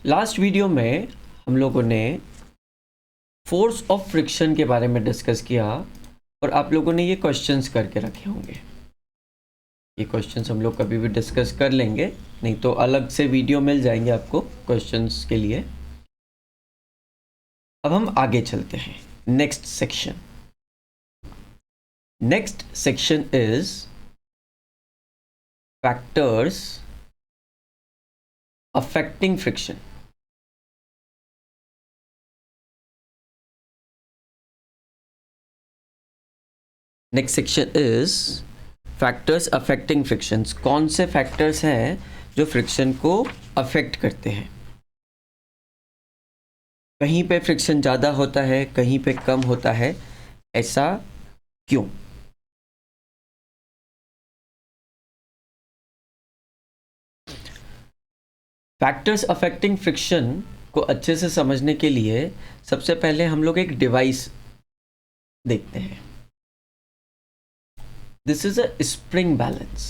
Last video में हम लोगों ने फोर्स ऑफ फ्रिक्शन के बारे में डिस्कस किया और आप लोगों ने ये क्वेश्चंस करके रखे होंगे। ये क्वेश्चंस हम लोग कभी भी डिस्कस कर लेंगे, नहीं तो अलग से वीडियो मिल जाएंगे आपको क्वेश्चंस के लिए। अब हम आगे चलते हैं next section. Next section is factors affecting friction. Next section is factors affecting frictions. कौन से फैक्टर्स हैं जो फ्रिक्शन को अफेक्ट करते हैं? कहीं पे फ्रिक्शन ज़्यादा होता है, कहीं पे कम होता है, ऐसा क्यों? फैक्टर्स अफेक्टिंग फ्रिक्शन को अच्छे से समझने के लिए सबसे पहले हम लोग एक डिवाइस देखते हैं। This is a spring balance.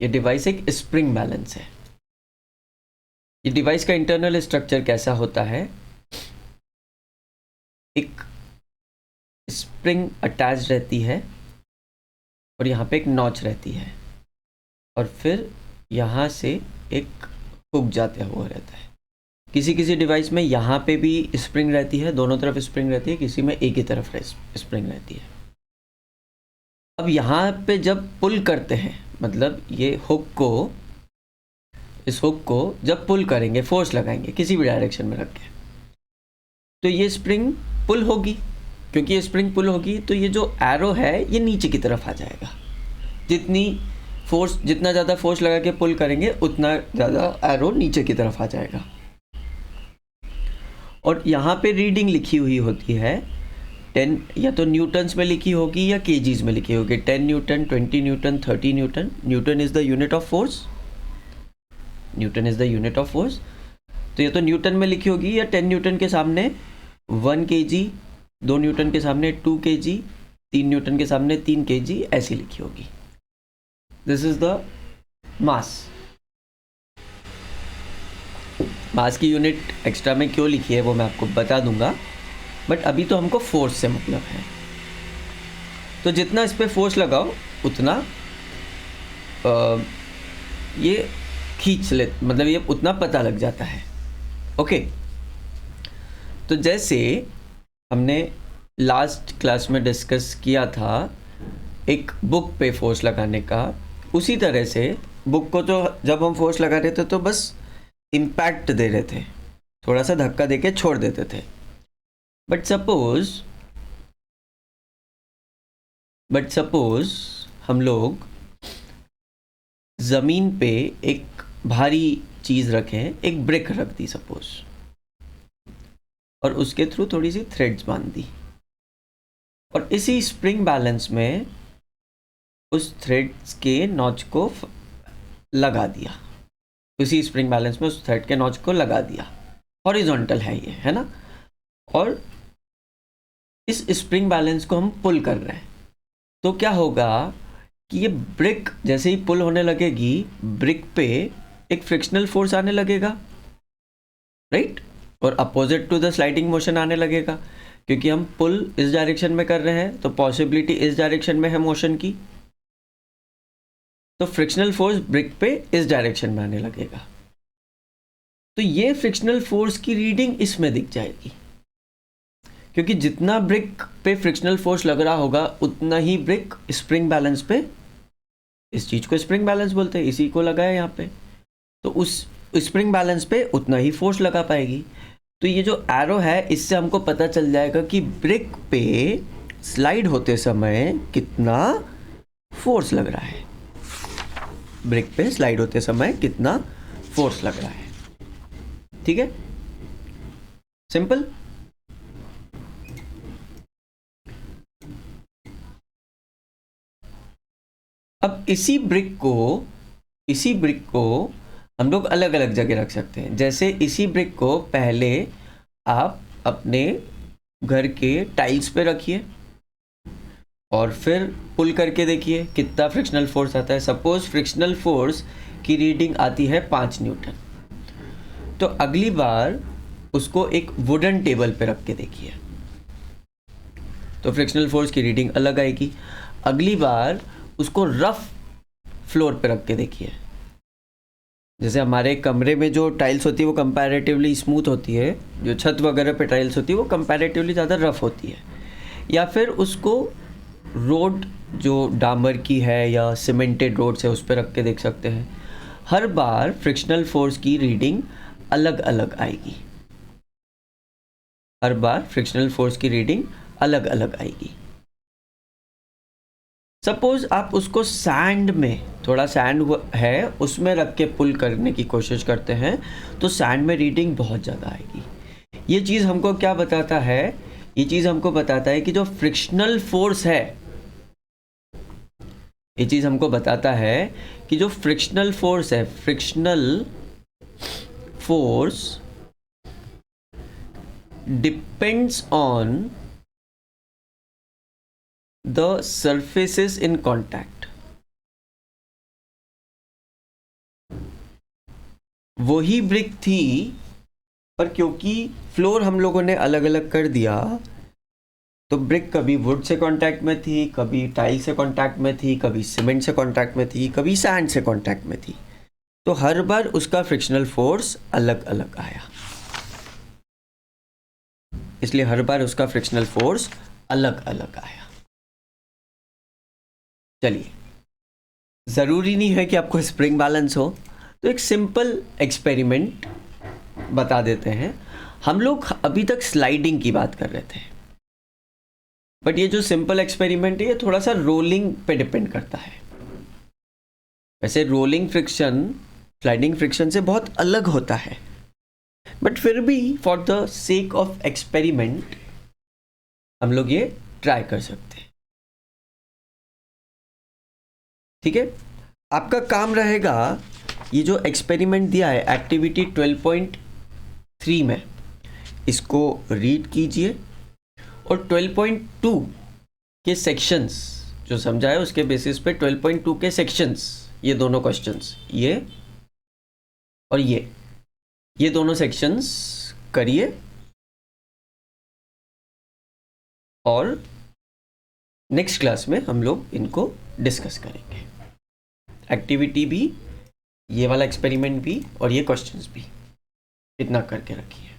ये डिवाइस एक स्प्रिंग बैलेंस है। ये डिवाइस का इंटरनल स्ट्रक्चर कैसा होता है? एक स्प्रिंग अटैच रहती है और यहाँ पे एक नॉच रहती है और फिर यहाँ से एक हुक जाते हुआ रहता है। किसी किसी डिवाइस में यहाँ पे भी स्प्रिंग रहती है, दोनों तरफ स्प्रिंग रहती है, किसी में एक ही तरफ स्प्रिंग रहती है। अब यहाँ पे जब पुल करते हैं, मतलब ये हुक को, इस हुक को जब पुल करेंगे, फोर्स लगाएंगे किसी भी डायरेक्शन में रख के, तो ये स्प्रिंग पुल होगी। क्योंकि ये स्प्रिंग पुल होगी तो ये जो एरो है ये नीचे की तरफ आ जाएगा। जितना ज़्यादा फोर्स लगा के पुल करेंगे उतना ज़्यादा एरो नीचे की तरफ आ जाएगा। और यहाँ पे रीडिंग लिखी हुई होती है 10, या तो न्यूटन्स में लिखी होगी या केजीज में लिखी होगी। 10 Newton, 20 Newton, 30 Newton. Newton is the unit of force. Newton is the unit of force. तो ये तो न्यूटन में लिखी होगी, या 10 न्यूटन के सामने 1 kg, 2 न्यूटन के सामने 2 kg, 3 न्यूटन के सामने 3 kg, ऐसी लिखी होगी। This is the mass. Mass की यूनिट एक्स्ट्रा में क्यों लिखी है वो मैं आपको बता दूंगा, बट अभी तो हमको फोर्स से मतलब है। तो जितना इस पर फोर्स लगाओ उतना ये खींच ले, मतलब ये उतना पता लग जाता है। ओके, तो जैसे हमने लास्ट क्लास में डिस्कस किया था एक बुक पे फोर्स लगाने का, उसी तरह से बुक को तो जब हम फोर्स लगा रहे थे तो बस इम्पैक्ट दे रहे थे, थोड़ा सा धक्का देके छोड़ देते थे। बट सपोज हम लोग ज़मीन पे एक भारी चीज़ रखें, एक ब्रिक रख दी सपोज, और उसके थ्रू थोड़ी सी थ्रेड्स बांध दी, और इसी स्प्रिंग बैलेंस में उस थ्रेड्स के नॉच को लगा दिया। उसी स्प्रिंग बैलेंस में उस थ्रेड के नॉच को लगा दिया। हॉरिजॉन्टल है ये, है ना? और इस स्प्रिंग बैलेंस को हम पुल कर रहे हैं, तो क्या होगा कि ये ब्रिक जैसे ही पुल होने लगेगी, ब्रिक पे एक फ्रिक्शनल फोर्स आने लगेगा, राइट? और opposite to the sliding motion आने लगेगा, क्योंकि हम पुल इस डायरेक्शन में कर रहे हैं तो पॉसिबिलिटी इस डायरेक्शन में है मोशन की, तो फ्रिक्शनल फोर्स ब्रिक पे इस डायरेक्शन में आने लगेगा। तो ये फ्रिक्शनल फोर्स की रीडिंग इसमें दिख जाएगी, क्योंकि जितना ब्रिक पे फ्रिक्शनल फोर्स लग रहा होगा उतना ही ब्रिक स्प्रिंग बैलेंस पे, इस चीज को स्प्रिंग बैलेंस बोलते हैं, इसी को लगाया यहाँ पे, तो उस स्प्रिंग बैलेंस पे उतना ही फोर्स लगा पाएगी। तो ये जो एरो है इससे हमको पता चल जाएगा कि ब्रिक पे स्लाइड होते समय कितना फोर्स लग रहा है। ब्रिक पे स्लाइड होते समय कितना फोर्स लग रहा है। ठीक है, सिंपल। अब इसी ब्रिक को हम लोग अलग अलग जगह रख सकते हैं। जैसे इसी ब्रिक को पहले आप अपने घर के टाइल्स पे रखिए और फिर पुल करके देखिए कितना फ्रिक्शनल फोर्स आता है। सपोज फ्रिक्शनल फोर्स की रीडिंग आती है 5 न्यूटन। तो अगली बार उसको एक वुडन टेबल पे रख के देखिए, तो फ्रिक्शनल फोर्स की रीडिंग अलग आएगी। अगली बार उसको रफ फ्लोर पे रख के देखिए, जैसे हमारे कमरे में जो टाइल्स होती है वो कंपैरेटिवली स्मूथ होती है, जो छत वगैरह पे टाइल्स होती है वो कंपैरेटिवली ज़्यादा रफ होती है। या फिर उसको रोड जो डामर की है या सीमेंटेड रोड है उस पर रख के देख सकते हैं। हर बार फ्रिक्शनल फोर्स की रीडिंग अलग अलग आएगी, हर बार फ्रिक्शनल फोर्स की रीडिंग अलग अलग आएगी। सपोज आप उसको सैंड में, थोड़ा सैंड है उसमें रख के पुल करने की कोशिश करते हैं तो सैंड में रीडिंग बहुत ज़्यादा आएगी। ये चीज़ हमको क्या बताता है? ये चीज़ हमको बताता है कि जो फ्रिक्शनल फोर्स है, ये चीज़ हमको बताता है कि जो फ्रिक्शनल फोर्स है, frictional force depends on the surfaces in contact। वही ब्रिक थी, पर क्योंकि फ्लोर हम लोगों ने अलग अलग कर दिया तो ब्रिक कभी वुड से कांटेक्ट में थी, कभी टाइल से कांटेक्ट में थी, कभी सीमेंट से कांटेक्ट में थी, कभी सैंड से कांटेक्ट में थी। तो हर बार उसका फ्रिक्शनल फोर्स अलग अलग आया, इसलिए हर बार उसका फ्रिक्शनल फोर्स अलग अलग आया। चलिए, ज़रूरी नहीं है कि आपको स्प्रिंग बैलेंस हो, तो एक सिंपल एक्सपेरिमेंट बता देते हैं। हम लोग अभी तक स्लाइडिंग की बात कर रहे थे, बट ये जो सिंपल एक्सपेरिमेंट है ये थोड़ा सा रोलिंग पे डिपेंड करता है। वैसे रोलिंग फ्रिक्शन स्लाइडिंग फ्रिक्शन से बहुत अलग होता है, बट फिर भी for the sake of experiment हम लोग ये ट्राई कर सकते हैं। ठीक है, आपका काम रहेगा, ये जो एक्सपेरिमेंट दिया है एक्टिविटी 12.3 में, इसको रीड कीजिए और 12.2 के सेक्शंस जो समझा है उसके बेसिस पे 12.2 के सेक्शंस, ये दोनों क्वेश्चंस, ये और ये दोनों सेक्शंस करिए और नेक्स्ट क्लास में हम लोग इनको डिस्कस करेंगे। एक्टिविटी भी, ये वाला एक्सपेरिमेंट भी और ये क्वेश्चंस भी, इतना करके रखिए।